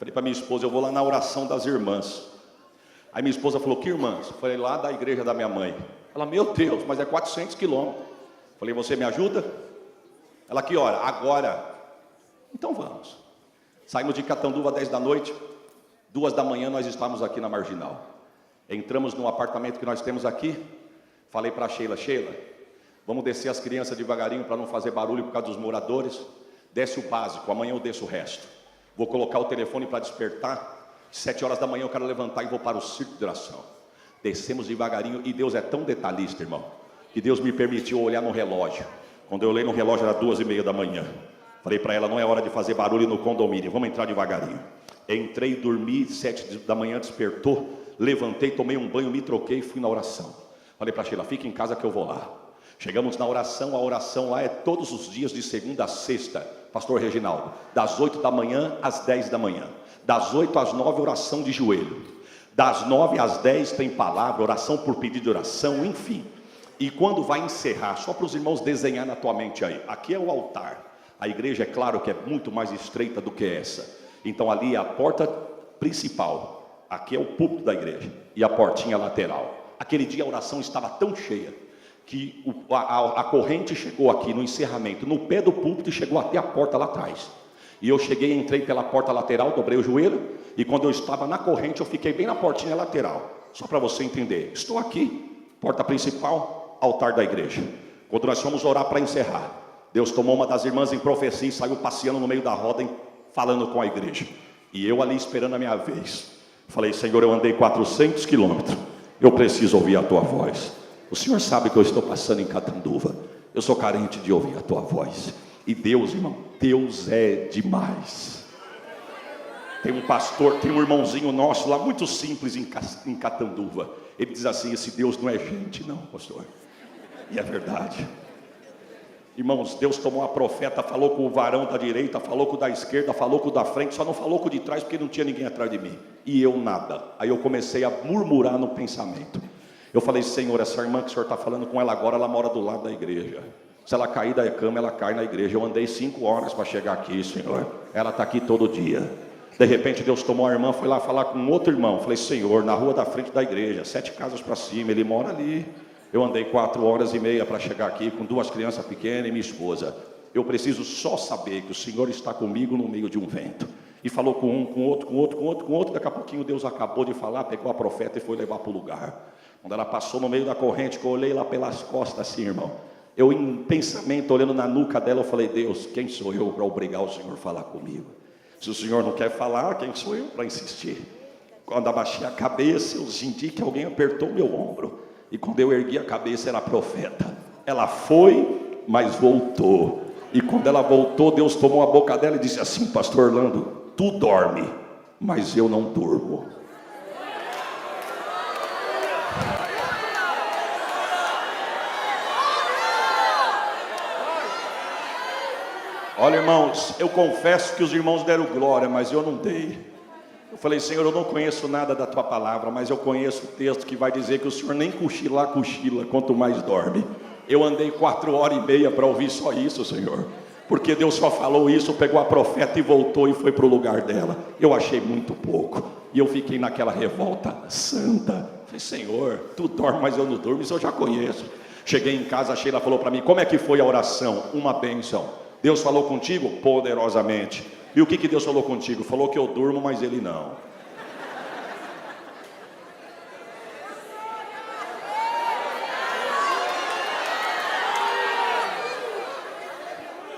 Falei para minha esposa, eu vou lá na oração das irmãs. Aí minha esposa falou, que irmãs? Eu falei, lá da igreja da minha mãe. Ela, meu Deus, mas é 400 quilômetros. Falei, você me ajuda? Ela, que hora? Agora. Então vamos. Saímos de Catanduva às 10 da noite. 2 da manhã nós estávamos aqui na Marginal. Entramos no apartamento que nós temos aqui. Falei para a Sheila, vamos descer as crianças devagarinho para não fazer barulho por causa dos moradores. Desce o básico, amanhã eu desço o resto. Vou colocar o telefone para despertar. 7 horas da manhã eu quero levantar e vou para o circo de oração. Descemos devagarinho e Deus é tão detalhista, irmão, que Deus me permitiu olhar no relógio. Quando eu olhei no relógio era 2h30 da manhã. Falei para ela, não é hora de fazer barulho no condomínio, vamos entrar devagarinho. Entrei, dormi, 7 da manhã despertou, levantei, tomei um banho, me troquei e fui na oração. Falei para a Sheila, fica em casa que eu vou lá. Chegamos na oração, a oração lá é todos os dias de segunda a sexta, pastor Reginaldo, das 8 da manhã às 10 da manhã. Das 8 às 9, oração de joelho. Das 9 às 10 tem palavra, oração por pedido de oração, enfim. E quando vai encerrar, só para os irmãos desenhar na tua mente aí, aqui é o altar. A igreja é claro que é muito mais estreita do que essa. Então ali é a porta principal. Aqui é o púlpito da igreja e a portinha lateral. Aquele dia a oração estava tão cheia que a corrente chegou aqui no encerramento, no pé do púlpito, e chegou até a porta lá atrás. E eu cheguei, entrei pela porta lateral, dobrei o joelho, e quando eu estava na corrente, eu fiquei bem na portinha lateral. Só para você entender, estou aqui, porta principal, altar da igreja. Quando nós fomos orar para encerrar, Deus tomou uma das irmãs em profecia e saiu passeando no meio da roda, falando com a igreja. E eu ali esperando a minha vez. Falei, Senhor, eu andei 400 quilômetros, eu preciso ouvir a tua voz. O Senhor sabe que eu estou passando em Catanduva, eu sou carente de ouvir a tua voz. E Deus, irmão, Deus é demais. Tem um pastor, tem um irmãozinho nosso lá, muito simples em Catanduva. Ele diz assim, esse Deus não é gente não, pastor. E é verdade. Irmãos, Deus tomou a profeta, falou com o varão da direita, falou com o da esquerda, falou com o da frente, só não falou com o de trás, porque não tinha ninguém atrás de mim. E eu nada. Aí eu comecei a murmurar no pensamento. Eu falei, Senhor, essa irmã que o Senhor está falando com ela agora, ela mora do lado da igreja. Se ela cair da cama, ela cai na igreja. Eu andei 5 horas para chegar aqui, Senhor. Ela está aqui todo dia. De repente Deus tomou a irmã, foi lá falar com outro irmão. Falei, Senhor, na rua da frente da igreja, 7 casas para cima, ele mora ali. Eu andei 4 horas e meia para chegar aqui com 2 crianças pequenas e minha esposa. Eu preciso só saber que o Senhor está comigo no meio de um vento. E falou com um, com outro. Daqui a pouquinho Deus acabou de falar, pegou a profeta e foi levar para o lugar. Quando ela passou no meio da corrente, que eu olhei lá pelas costas assim, irmão. Eu em pensamento, olhando na nuca dela, eu falei, Deus, quem sou eu para obrigar o Senhor a falar comigo? Se o Senhor não quer falar, quem sou eu para insistir? Quando abaixei a cabeça, eu senti que alguém apertou meu ombro. E quando eu ergui a cabeça, era a profeta. Ela foi, mas voltou. E quando ela voltou, Deus tomou a boca dela e disse assim, pastor Orlando, tu dorme, mas eu não durmo. Olha, irmãos, eu confesso que os irmãos deram glória, mas eu não dei. Eu falei, Senhor, eu não conheço nada da tua palavra, mas eu conheço o texto que vai dizer que o Senhor nem cochila, quanto mais dorme. Eu andei 4 horas e meia para ouvir só isso, Senhor, porque Deus só falou isso, pegou a profeta e voltou e foi para o lugar dela. Eu achei muito pouco, e eu fiquei naquela revolta santa. Falei, Senhor, tu dorme, mas eu não durmo, isso eu já conheço. Cheguei em casa, a Sheila falou para mim, como é que foi a oração? Uma bênção. Deus falou contigo? Poderosamente. E o que Deus falou contigo? Falou que eu durmo, mas ele não.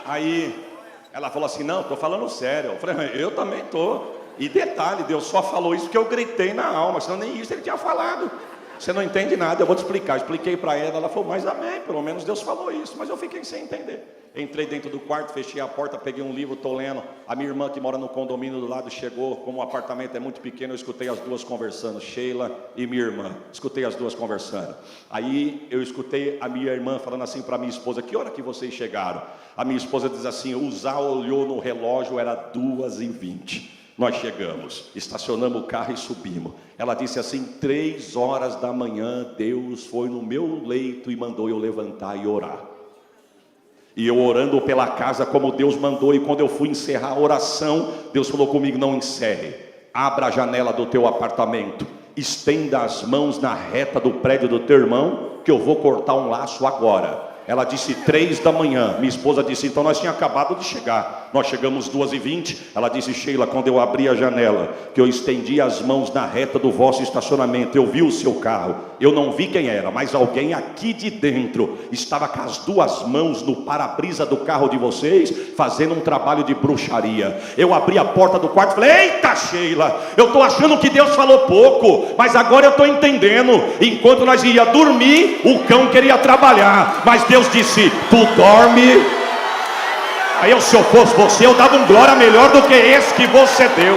Aí ela falou assim, não, estou falando sério. Eu falei, eu também estou. E detalhe, Deus só falou isso porque eu gritei na alma, senão nem isso ele tinha falado. Você não entende nada, eu vou te explicar. Expliquei para ela falou, mas amém, pelo menos Deus falou isso. Mas eu fiquei sem entender. Entrei dentro do quarto, fechei a porta, peguei um livro, estou lendo. A minha irmã que mora no condomínio do lado chegou. Como o apartamento é muito pequeno, eu escutei as duas conversando, Sheila e minha irmã. Escutei as duas conversando. Aí eu escutei a minha irmã falando assim para minha esposa, que hora que vocês chegaram? A minha esposa diz assim, o Zá olhou no relógio, era 2h20. Nós chegamos, estacionamos o carro e subimos. Ela disse assim, 3 horas da manhã, Deus foi no meu leito e mandou eu levantar e orar. E eu orando pela casa como Deus mandou. E quando eu fui encerrar a oração, Deus falou comigo: não encerre, abra a janela do teu apartamento, estenda as mãos na reta do prédio do teu irmão, que eu vou cortar um laço agora. Ela disse 3 da manhã, minha esposa disse, então nós tínhamos acabado de chegar, nós chegamos 2h20, ela disse, Sheila, quando eu abri a janela, que eu estendi as mãos na reta do vosso estacionamento, eu vi o seu carro, eu não vi quem era, mas alguém aqui de dentro, estava com as 2 mãos no para-brisa do carro de vocês, fazendo um trabalho de bruxaria. Eu abri a porta do quarto e falei, eita Sheila, eu estou achando que Deus falou pouco, mas agora eu estou entendendo. Enquanto nós ia dormir, o cão queria trabalhar, mas Deus disse, tu dorme. Aí se eu fosse você, eu dava um glória melhor do que esse que você deu.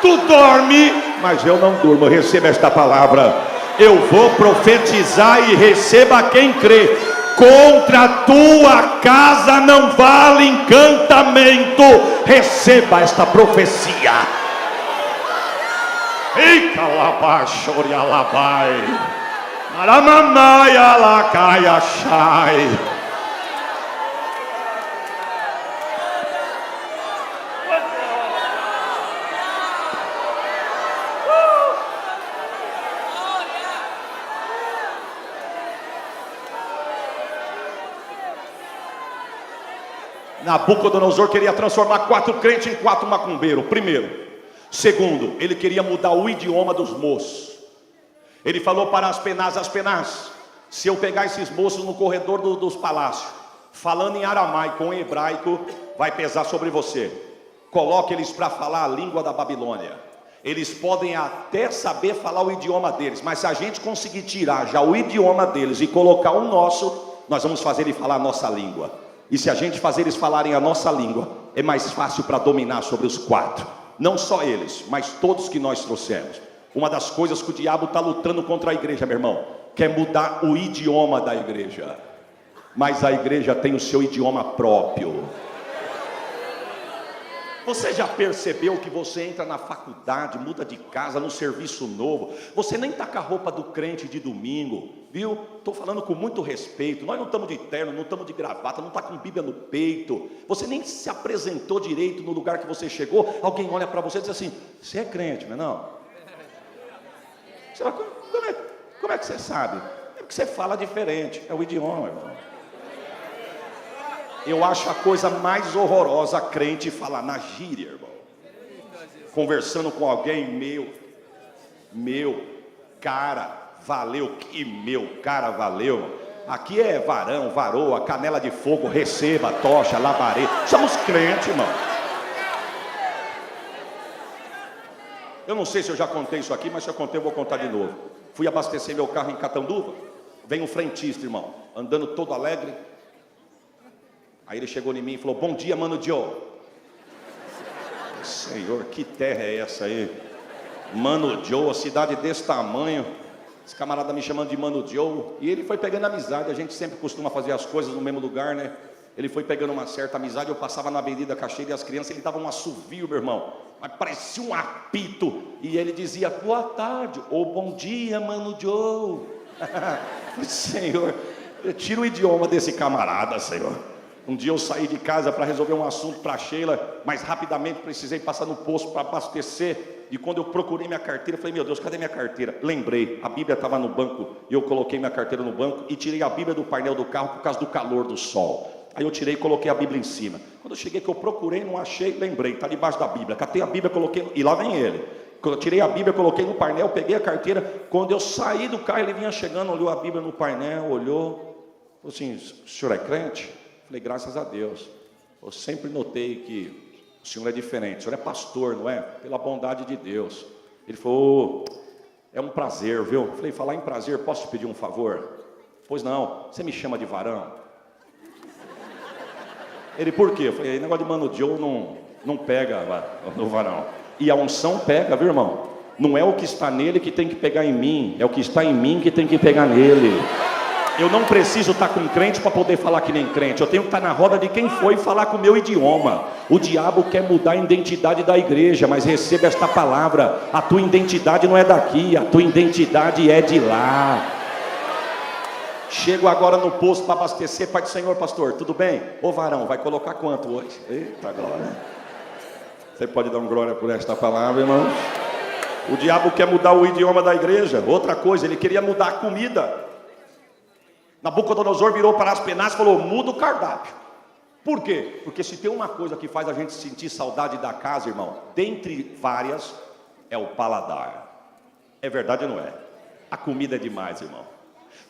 Tu dorme, mas eu não durmo. Receba esta palavra, eu vou profetizar e receba quem crê. Contra a tua casa não vale encantamento. Receba esta profecia. Ei, calabaixo, orialabai. Maramamaya lacaia chai. Nabucodonosor queria transformar 4 crentes em 4 macumbeiros. Primeiro. Segundo, ele queria mudar o idioma dos moços. Ele falou para as penás, se eu pegar esses moços no corredor dos palácios, falando em aramaico ou em hebraico, vai pesar sobre você. Coloque eles para falar a língua da Babilônia. Eles podem até saber falar o idioma deles, mas se a gente conseguir tirar já o idioma deles e colocar o nosso, nós vamos fazer eles falar a nossa língua. E se a gente fazer eles falarem a nossa língua, é mais fácil para dominar sobre os 4. Não só eles, mas todos que nós trouxemos. Uma das coisas que o diabo está lutando contra a igreja, meu irmão, quer mudar o idioma da igreja. Mas a igreja tem o seu idioma próprio. Você já percebeu que você entra na faculdade, muda de casa, no serviço novo, você nem está com a roupa do crente de domingo, viu? Estou falando com muito respeito, nós não estamos de terno, não estamos de gravata, não está com Bíblia no peito, você nem se apresentou direito no lugar que você chegou, alguém olha para você e diz assim, você é crente, não é não? Como é que você sabe? É porque você fala diferente, é o idioma, irmão. Eu acho a coisa mais horrorosa a crente falar na gíria, irmão. Conversando com alguém, meu, cara, valeu, que meu, cara, valeu. Aqui é varão, varoa, canela de fogo, receba, tocha, labareda. Somos crentes, irmão. Eu não sei se eu já contei isso aqui, mas se eu contei eu vou contar de novo. Fui abastecer meu carro em Catanduva, vem um frentista, irmão, andando todo alegre. Aí ele chegou em mim e falou, bom dia, Mano Joe. Senhor, que terra é essa aí? Mano Joe, a cidade desse tamanho. Esse camarada me chamando de Mano Joe. E ele foi pegando amizade, a gente sempre costuma fazer as coisas no mesmo lugar, né? Ele foi pegando uma certa amizade, eu passava na Avenida Cacheira e as crianças, ele dava um assovio, meu irmão, mas parecia um apito, e ele dizia, boa tarde, ou bom dia, Mano Joe. Senhor, tira o idioma desse camarada, Senhor. Um dia eu saí de casa para resolver um assunto para a Sheila, mas rapidamente precisei passar no posto para abastecer, e quando eu procurei minha carteira, falei, meu Deus, cadê minha carteira? Lembrei, a Bíblia estava no banco, e eu coloquei minha carteira no banco, e tirei a Bíblia do painel do carro por causa do calor do sol. Aí eu tirei e coloquei a Bíblia em cima. Quando eu cheguei que eu procurei, não achei, lembrei, está debaixo da Bíblia. Catei a Bíblia, coloquei, e lá vem ele. Quando eu tirei a Bíblia, coloquei no painel, peguei a carteira. Quando eu saí do carro, ele vinha chegando, olhou a Bíblia no painel, olhou, falou assim, o senhor é crente? Falei, graças a Deus. Eu sempre notei que o senhor é diferente, o senhor é pastor, não é? Pela bondade de Deus. Ele falou, é um prazer, viu? Falei, falar em prazer, posso te pedir um favor? Pois não, você me chama de varão? Ele, por quê? Eu falei, negócio de Mano Joe não pega lá no varão. E a unção pega, viu, irmão? Não é o que está nele que tem que pegar em mim, é o que está em mim que tem que pegar nele. Eu não preciso estar com crente para poder falar que nem crente. Eu tenho que estar na roda de quem foi falar com o meu idioma. O diabo quer mudar a identidade da igreja, mas receba esta palavra. A tua identidade não é daqui, a tua identidade é de lá. Chego agora no posto para abastecer, Pai do Senhor, pastor, tudo bem? Ô varão, vai colocar quanto hoje? Eita glória. Você pode dar um glória por esta palavra, irmão? O diabo quer mudar o idioma da igreja. Outra coisa, ele queria mudar a comida. Nabucodonosor virou para Aspenaz e falou, muda o cardápio. Por quê? Porque se tem uma coisa que faz a gente sentir saudade da casa, irmão, dentre várias, é o paladar. É verdade ou não é? A comida é demais, irmão.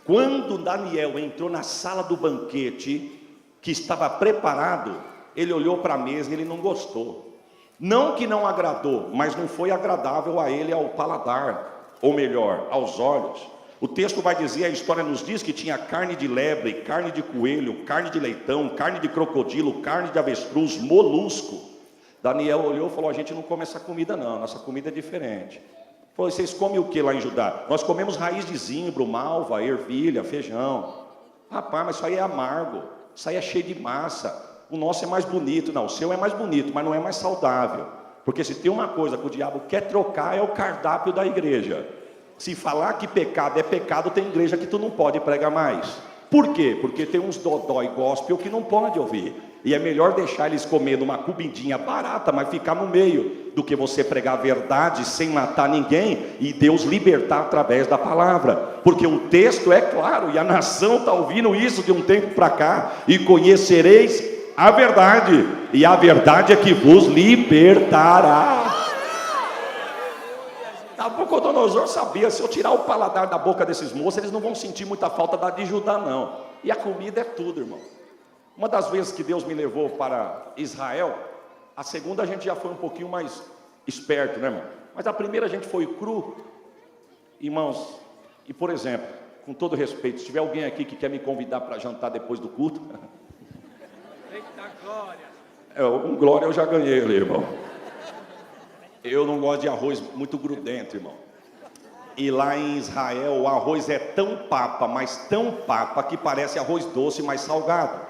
Quando Daniel entrou na sala do banquete, que estava preparado, ele olhou para a mesa e ele não gostou. Não que não agradou, mas não foi agradável a ele, ao paladar, ou melhor, aos olhos. O texto vai dizer, a história nos diz que tinha carne de lebre, carne de coelho, carne de leitão, carne de crocodilo, carne de avestruz, molusco. Daniel olhou e falou, a gente não come essa comida não, nossa comida é diferente. Falou, vocês comem o que lá em Judá? Nós comemos raiz de zimbro, malva, ervilha, feijão. Rapaz, mas isso aí é amargo, isso aí é cheio de massa. O nosso é mais bonito. Não, o seu é mais bonito, mas não é mais saudável. Porque se tem uma coisa que o diabo quer trocar, é o cardápio da igreja. Se falar que pecado é pecado, tem igreja que tu não pode pregar mais. Por quê? Porque tem uns dodói gospel que não pode ouvir. E é melhor deixar eles comendo uma comidinha barata, mas ficar no meio, do que você pregar a verdade sem matar ninguém e Deus libertar através da palavra. Porque o texto é claro, e a nação está ouvindo isso de um tempo para cá. E conhecereis a verdade, e a verdade é que vos libertará. Nabucodonosor sabia, se eu tirar o paladar da boca desses moços, eles não vão sentir muita falta da de Judá não. E a comida é tudo, irmão. Uma das vezes que Deus me levou para Israel, a segunda a gente já foi um pouquinho mais esperto, né, irmão? Mas a primeira a gente foi cru, irmãos. E por exemplo, com todo respeito, se tiver alguém aqui que quer me convidar para jantar depois do culto, Eita glória! Um glória eu já ganhei ali, irmão. Eu não gosto de arroz muito grudento, irmão. E lá em Israel o arroz é tão papa, mas tão papa, que parece arroz doce, mas salgado.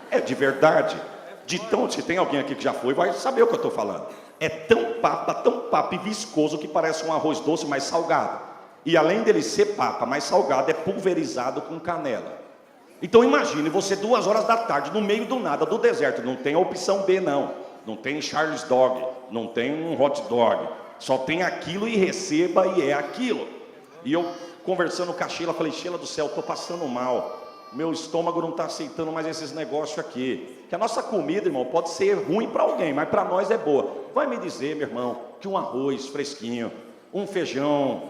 É de verdade. Se tem alguém aqui que já foi, vai saber o que eu estou falando. É tão papa e viscoso que parece um arroz doce, mas salgado. E além dele ser papa, mais salgado, é pulverizado com canela. Então imagine você 2 horas da tarde, no meio do nada, do deserto. Não tem a opção B não. Não tem Charles Dog, não tem um hot dog. Só tem aquilo e receba, e é aquilo. E eu conversando com a Sheila, falei, Sheila do céu, estou passando mal. Meu estômago não está aceitando mais esses negócios aqui. Que a nossa comida, irmão, pode ser ruim para alguém, mas para nós é boa. Vai me dizer, meu irmão, que um arroz fresquinho, um feijão,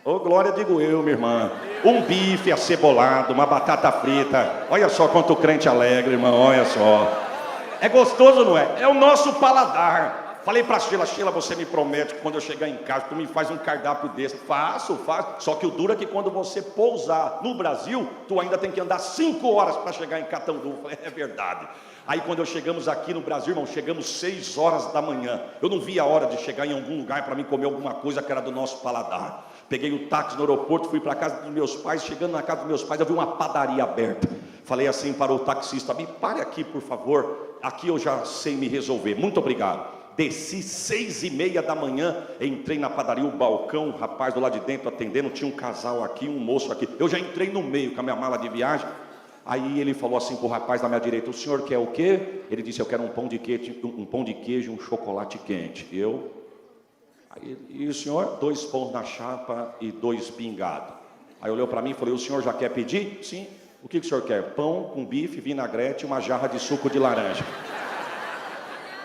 ô glória digo eu, minha irmã, um bife acebolado, uma batata frita, olha só quanto crente alegre, irmão, olha só. É gostoso, não é? É o nosso paladar. Falei para Sheila, Sheila, você me promete que quando eu chegar em casa, tu me faz um cardápio desse. Faço. Só que o duro é que quando você pousar no Brasil, tu ainda tem que andar 5 horas para chegar em Catanduva. Falei, é verdade. Aí quando chegamos aqui no Brasil, irmão, chegamos 6 horas da manhã. Eu não vi a hora de chegar em algum lugar para mim comer alguma coisa que era do nosso paladar. Peguei o táxi no aeroporto, fui para a casa dos meus pais. Chegando na casa dos meus pais, eu vi uma padaria aberta. Falei assim para o taxista, me pare aqui, por favor. Aqui eu já sei me resolver. Muito obrigado. Desci 6h30 da manhã, entrei na padaria, o balcão, o rapaz do lado de dentro atendendo, tinha um casal aqui, um moço aqui. Eu já entrei no meio com a minha mala de viagem. Aí ele falou assim para o rapaz da minha direita, o senhor quer o quê? Ele disse, eu quero um pão de queijo e um chocolate quente. E o senhor? 2 pães na chapa e 2 pingados. Aí olhou para mim e falou, o senhor já quer pedir? Sim. O que o senhor quer? Pão com bife, vinagrete e uma jarra de suco de laranja.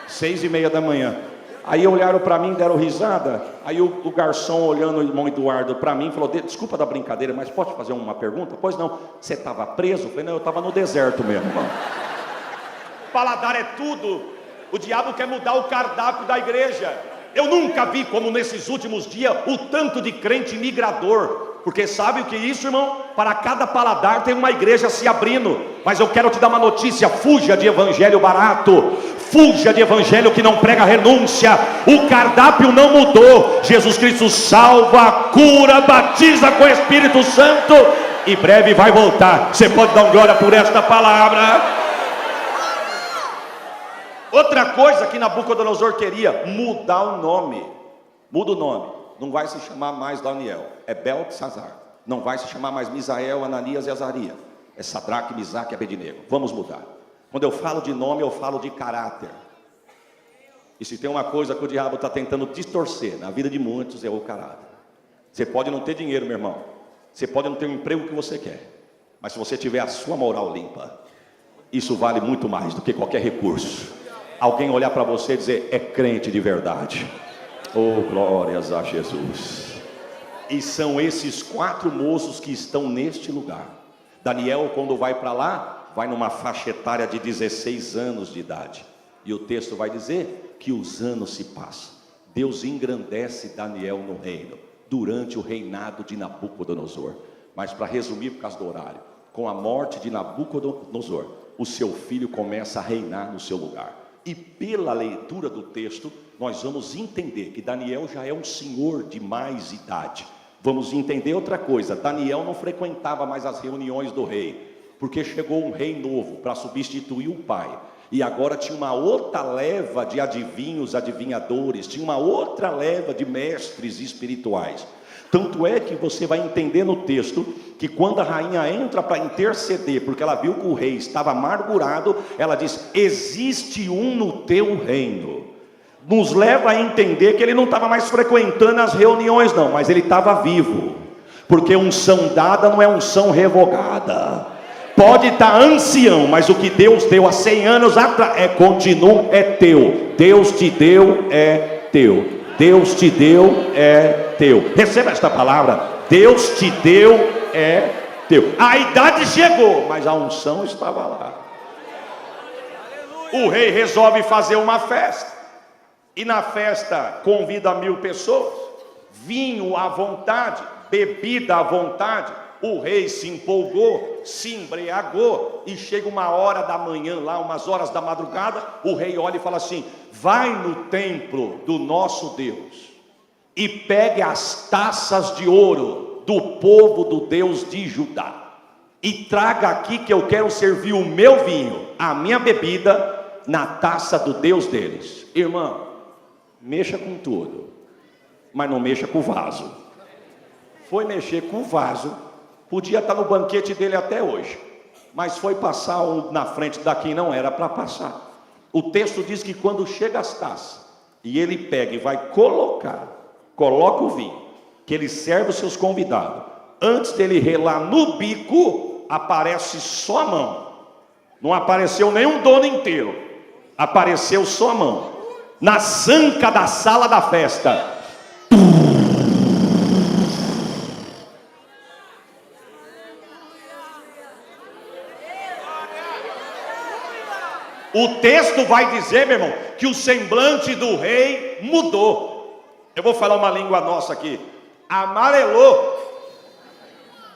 6h30 da manhã. Aí olharam para mim, deram risada. Aí o garçom olhando o irmão Eduardo para mim, falou, desculpa da brincadeira, mas pode fazer uma pergunta? Pois não, você estava preso? Eu falei, não, eu estava no deserto mesmo, irmão. Paladar é tudo. O diabo quer mudar o cardápio da igreja. Eu nunca vi como nesses últimos dias o tanto de crente migrador. Porque sabe o que é isso, irmão? Para cada paladar tem uma igreja se abrindo. Mas eu quero te dar uma notícia, fuja de evangelho barato. Fuja de evangelho que não prega renúncia. O cardápio não mudou. Jesus Cristo salva, cura, batiza com o Espírito Santo e breve vai voltar. Você pode dar glória por esta palavra? Outra coisa que Nabucodonosor queria, mudar o nome. Muda o nome. Não vai se chamar mais Daniel, é Beltesazar. Não vai se chamar mais Misael, Ananias e Azaria. É Sadraque, Misaque e Abednego. Vamos mudar. Quando eu falo de nome, eu falo de caráter. E se tem uma coisa que o diabo está tentando distorcer na vida de muitos, é o caráter. Você pode não ter dinheiro, meu irmão. Você pode não ter o emprego que você quer. Mas se você tiver a sua moral limpa, isso vale muito mais do que qualquer recurso. Alguém olhar para você e dizer, é crente de verdade. Oh, glórias a Jesus. E são esses 4 moços que estão neste lugar. Daniel, quando vai para lá, vai numa faixa etária de 16 anos de idade. E o texto vai dizer que os anos se passam. Deus engrandece Daniel no reino, durante o reinado de Nabucodonosor. Mas para resumir, por causa do horário, com a morte de Nabucodonosor, o seu filho começa a reinar no seu lugar. E pela leitura do texto, nós vamos entender que Daniel já é um senhor de mais idade. Vamos entender outra coisa, Daniel não frequentava mais as reuniões do rei, porque chegou um rei novo para substituir o pai. E agora tinha uma outra leva de adivinhos, adivinhadores, tinha uma outra leva de mestres espirituais. Tanto é que você vai entender no texto que quando a rainha entra para interceder, porque ela viu que o rei estava amargurado, ela diz, existe um no teu reino. Nos leva a entender que ele não estava mais frequentando as reuniões não, mas ele estava vivo. Porque unção dada não é unção revogada. Pode estar ancião, mas o que Deus deu há 100 anos atrás, é teu. Deus te deu, é teu. Deus te deu, é teu. Receba esta palavra. Deus te deu, é teu. A idade chegou, mas a unção estava lá. O rei resolve fazer uma festa. E na festa convida 1000 pessoas. Vinho à vontade, bebida à vontade. O rei se empolgou, se embriagou, e chega uma hora da manhã lá, umas horas da madrugada, o rei olha e fala assim, vai no templo do nosso Deus, e pegue as taças de ouro do povo do Deus de Judá, e traga aqui que eu quero servir o meu vinho, a minha bebida, na taça do Deus deles. Irmão, mexa com tudo, mas não mexa com o vaso. Foi mexer com o vaso, podia estar no banquete dele até hoje, mas foi passar na frente daqui, não era para passar. O texto diz que quando chega as taças, e ele pega e vai coloca o vinho, que ele serve os seus convidados, antes dele relar no bico, aparece só a mão. Não apareceu nenhum dono inteiro, apareceu só a mão, na sanca da sala da festa. O texto vai dizer, meu irmão, que o semblante do rei mudou. Eu vou falar uma língua nossa aqui. Amarelou.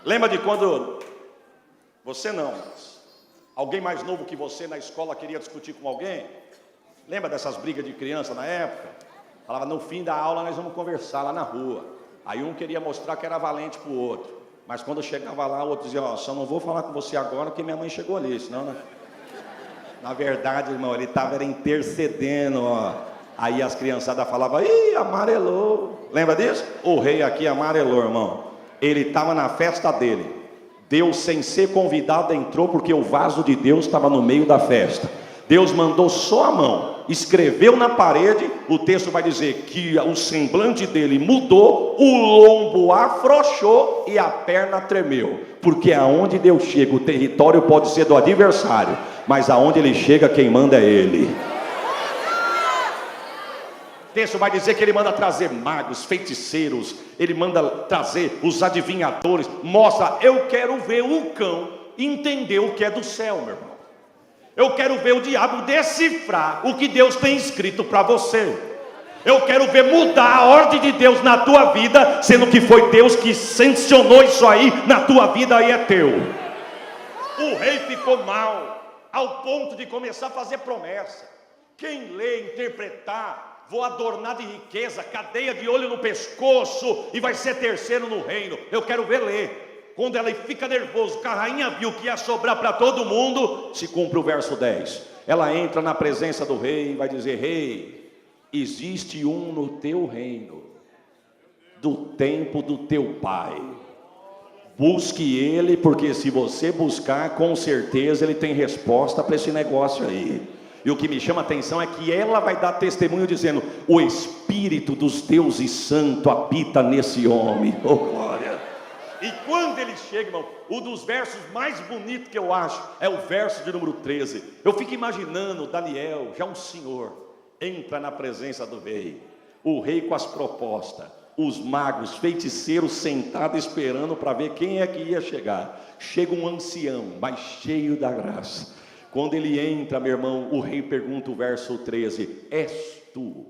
Lembra de quando você não, alguém mais novo que você na escola queria discutir com alguém? Lembra dessas brigas de criança na época? Falava, no fim da aula nós vamos conversar lá na rua. Aí um queria mostrar que era valente para o outro. Mas quando chegava lá, o outro dizia, ó, só não vou falar com você agora porque minha mãe chegou ali, senão... Né? Na verdade, irmão, ele estava intercedendo, ó. Aí as criançadas falavam, ih, amarelou. Lembra disso? O rei aqui amarelou, irmão. Ele estava na festa dele. Deus, sem ser convidado, entrou porque o vaso de Deus estava no meio da festa. Deus mandou só a mão, escreveu na parede. O texto vai dizer que o semblante dele mudou, o lombo afrouxou e a perna tremeu. Porque aonde Deus chega, o território pode ser do adversário, mas aonde ele chega, quem manda é ele. O texto vai dizer que ele manda trazer magos, feiticeiros, ele manda trazer os adivinhadores. Mostra, eu quero ver o cão entender o que é do céu, meu irmão. Eu quero ver o diabo decifrar o que Deus tem escrito para você. Eu quero ver mudar a ordem de Deus na tua vida, sendo que foi Deus que sancionou isso aí na tua vida e é teu. O rei ficou mal, ao ponto de começar a fazer promessa. Quem lê, interpretar, vou adornar de riqueza, cadeia de olho no pescoço e vai ser terceiro no reino. Eu quero ver ler. Quando ela fica nervosa, que a rainha viu que ia sobrar para todo mundo, se cumpre o verso 10. Ela entra na presença do rei e vai dizer, rei, existe um no teu reino, do tempo do teu pai, Busque ele, porque se você buscar, com certeza ele tem resposta para esse negócio aí. E o que me chama a atenção é que ela vai dar testemunho dizendo: o Espírito dos deuses santo habita nesse homem. Oh glória! E quando ele chega, irmão, um dos versos mais bonitos que eu acho é o verso de número 13. Eu fico imaginando Daniel, já um senhor, entra na presença do rei, o rei com as propostas, os magos, feiticeiros sentados esperando para ver quem é que ia chegar. Chega um ancião, mas cheio da graça. Quando ele entra, meu irmão, o rei pergunta o verso 13: és tu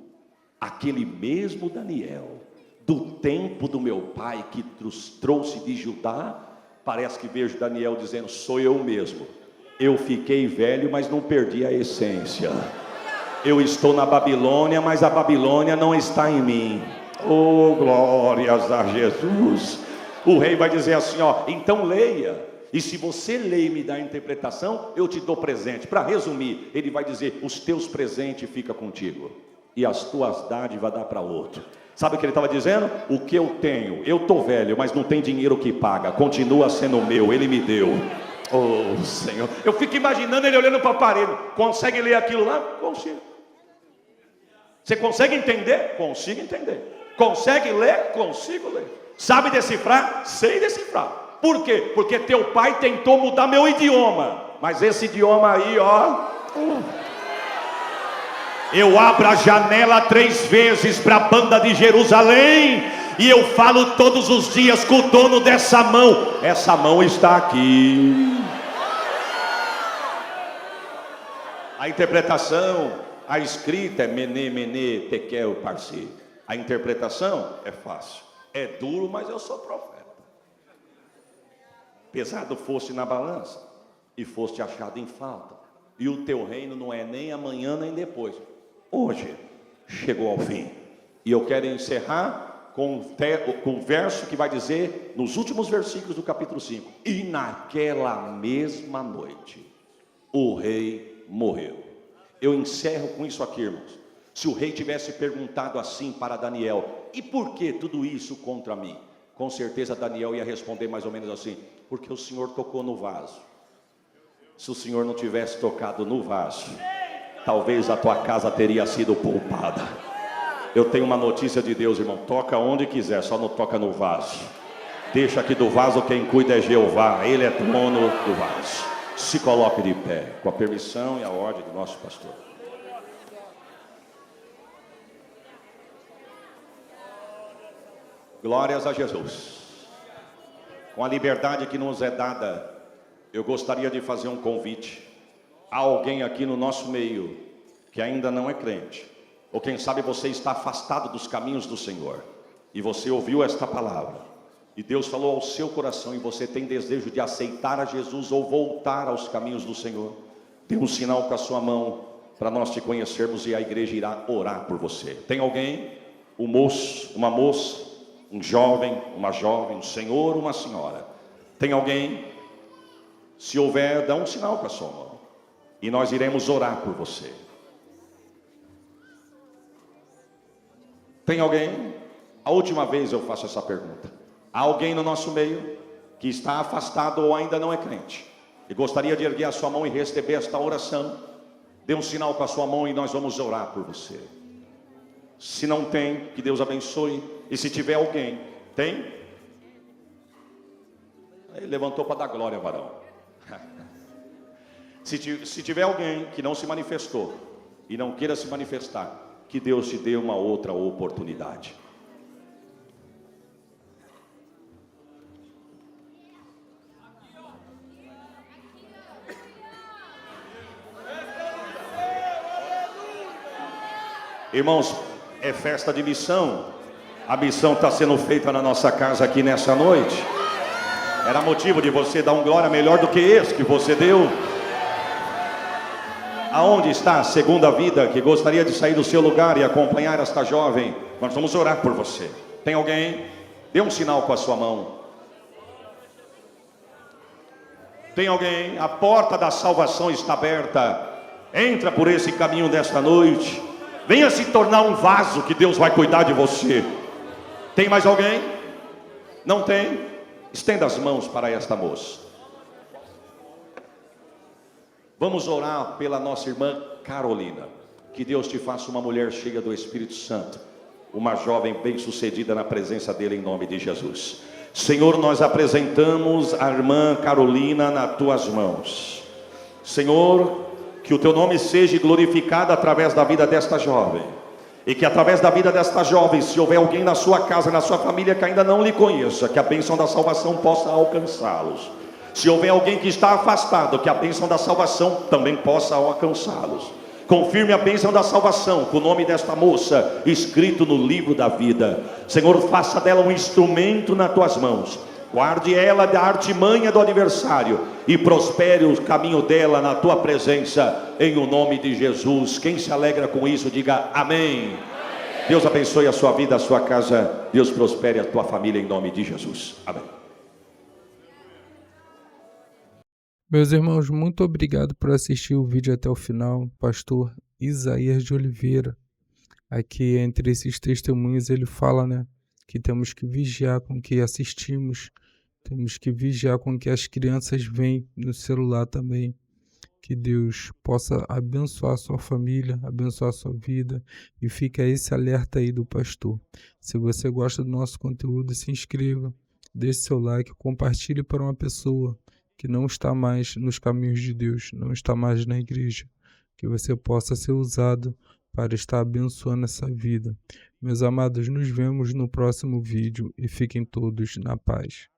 aquele mesmo Daniel, do tempo do meu pai, que nos trouxe de Judá? Parece que vejo Daniel dizendo: sou eu mesmo. Eu fiquei velho, mas não perdi a essência. Eu estou na Babilônia, mas a Babilônia não está em mim. Oh, glórias a Jesus. O rei vai dizer assim, ó: então leia, e se você lê e me dá a interpretação, eu te dou presente. Para resumir, ele vai dizer: os teus presentes ficam contigo, e as tuas dádivas dá para outro. Sabe o que ele estava dizendo? O que eu tenho, eu estou velho, mas não tem dinheiro que paga, continua sendo meu, ele me deu. Oh Senhor, eu fico imaginando ele olhando para a parede. Consegue ler aquilo lá? Consigo. Você consegue entender? Consigo entender. Consegue ler? Consigo ler. Sabe decifrar? Sei decifrar. Por quê? Porque teu pai tentou mudar meu idioma, mas esse idioma aí, ó, eu abro a janela 3 vezes para a banda de Jerusalém, e eu falo todos os dias com o dono dessa mão. Essa mão está aqui. A interpretação, a escrita é mene, mene, tekel, parsi. A interpretação é fácil. É duro, mas eu sou profeta. Pesado fosse na balança, e foste achado em falta, e o teu reino não é nem amanhã nem depois. Hoje chegou ao fim. E eu quero encerrar com o verso que vai dizer, nos últimos versículos do capítulo 5: e naquela mesma noite o rei morreu. Eu encerro com isso aqui, irmãos. Se o rei tivesse perguntado assim para Daniel: e por que tudo isso contra mim? Com certeza Daniel ia responder mais ou menos assim: porque o Senhor tocou no vaso. Se o Senhor não tivesse tocado no vaso, talvez a tua casa teria sido poupada. Eu tenho uma notícia de Deus, irmão: toca onde quiser, só não toca no vaso. Deixa que do vaso quem cuida é Jeová, Ele é dono do vaso. Se coloque de pé, com a permissão e a ordem do nosso pastor. Glórias a Jesus. Com a liberdade que nos é dada, eu gostaria de fazer um convite a alguém aqui no nosso meio que ainda não é crente, ou quem sabe você está afastado dos caminhos do Senhor, e você ouviu esta palavra, e Deus falou ao seu coração, e você tem desejo de aceitar a Jesus ou voltar aos caminhos do Senhor. Dê um sinal com a sua mão para nós te conhecermos, e a igreja irá orar por você. Tem alguém? Um moço, uma moça, um jovem, uma jovem, um senhor, uma senhora. Tem alguém? Se houver, dá um sinal com a sua mão, e nós iremos orar por você. Tem alguém? A última vez eu faço essa pergunta. Há alguém no nosso meio que está afastado ou ainda não é crente e gostaria de erguer a sua mão e receber esta oração? Dê um sinal com a sua mão e nós vamos orar por você. Se não tem, que Deus abençoe. E se tiver alguém, tem? Ele levantou para dar glória, varão. Se tiver alguém que não se manifestou e não queira se manifestar, que Deus te dê uma outra oportunidade. Irmãos, é festa de missão. A missão está sendo feita na nossa casa aqui nessa noite. Era motivo de você dar um glória melhor do que esse que você deu. Aonde está a segunda vida que gostaria de sair do seu lugar e acompanhar esta jovem? Nós vamos orar por você. Tem alguém? Dê um sinal com a sua mão. Tem alguém? A porta da salvação está aberta. Entra por esse caminho desta noite. Venha se tornar um vaso que Deus vai cuidar de você. Tem mais alguém? Não tem? Estenda as mãos para esta moça. Vamos orar pela nossa irmã Carolina. Que Deus te faça uma mulher cheia do Espírito Santo, uma jovem bem-sucedida na presença dele, em nome de Jesus. Senhor, nós apresentamos a irmã Carolina nas tuas mãos. Senhor, que o teu nome seja glorificado através da vida desta jovem, e que através da vida desta jovem, se houver alguém na sua casa, na sua família que ainda não lhe conheça, que a bênção da salvação possa alcançá-los. Se houver alguém que está afastado, que a bênção da salvação também possa alcançá-los. Confirme a bênção da salvação com o nome desta moça escrito no livro da vida. Senhor, faça dela um instrumento nas tuas mãos. Guarde ela da artimanha do adversário e prospere o caminho dela na tua presença, em o nome de Jesus. Quem se alegra com isso, diga amém. Deus abençoe a sua vida, a sua casa. Deus prospere a tua família, em nome de Jesus. Amém. Meus irmãos, muito obrigado por assistir o vídeo até o final. Pastor Isaías de Oliveira. Aqui entre esses testemunhos ele fala, que temos que vigiar com o que assistimos. Temos que vigiar com o que as crianças veem no celular também. Que Deus possa abençoar a sua família, abençoar a sua vida. E fica esse alerta aí do pastor. Se você gosta do nosso conteúdo, se inscreva, deixe seu like, compartilhe para uma pessoa que não está mais nos caminhos de Deus, não está mais na igreja, que você possa ser usado para estar abençoando essa vida. Meus amados, nos vemos no próximo vídeo e fiquem todos na paz.